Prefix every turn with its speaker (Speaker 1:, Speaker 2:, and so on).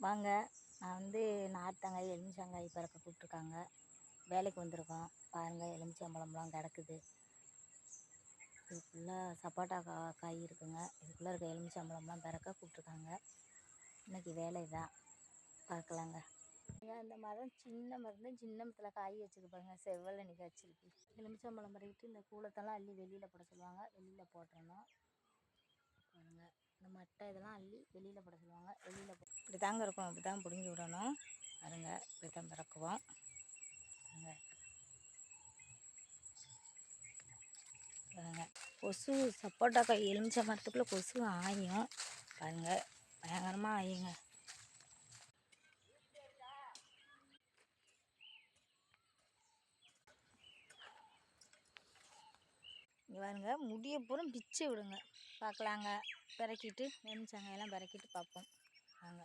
Speaker 1: வாங்க. நான் நார்த்தங்காய் எலுமிச்சங்காய் பறக்க கூப்பிட்ருக்காங்க. வேலைக்கு வந்திருக்கோம். பாருங்கள், எலுமிச்சம்பழம்லாம் கிடக்குது. இது ஃபுல்லாக சப்போட்டா காய் இருக்குங்க. இதுக்குள்ளே இருக்க எலுமிச்சம்பழம்லாம் பறக்க கூப்பிட்ருக்காங்க. இன்றைக்கி வேலை தான், பார்க்கலாங்க. இந்த மரம் சின்ன மரம், சின்ன மரத்தில் காய் வச்சுருக்கு பாருங்க. செவ்வல் காய்ச்சிருக்கு. எலுமிச்சம்பழம் பறிக்கிட்டு இந்த கூலத்தெல்லாம் அள்ளி வெளியில் போட சொல்லுவாங்க. வெளியில் போட்டுறணும். பாருங்கள், இந்த மட்டை இதெல்லாம் அள்ளி வெளியில் போட சொல்லுவாங்க. வெளியில் இப்படி தாங்க இருக்கும். அப்படி தான் பிடுங்கி விடணும். பாருங்க, இப்படி தான் பறக்குவோம். பாருங்க பாருங்க, கொசு சப்போட்டா காய் எலுமிச்சை மரத்துக்குள்ளே கொசு ஆயும். பாருங்க, பயங்கரமாக ஆயுங்க. இங்கே பாருங்க, முடிய பூரா பிச்சு விடுங்க. பார்க்கலாங்க. பிறக்கிட்டு எலுமிச்சங்காயெல்லாம் பிறக்கிட்டு பார்ப்போம் வாங்க.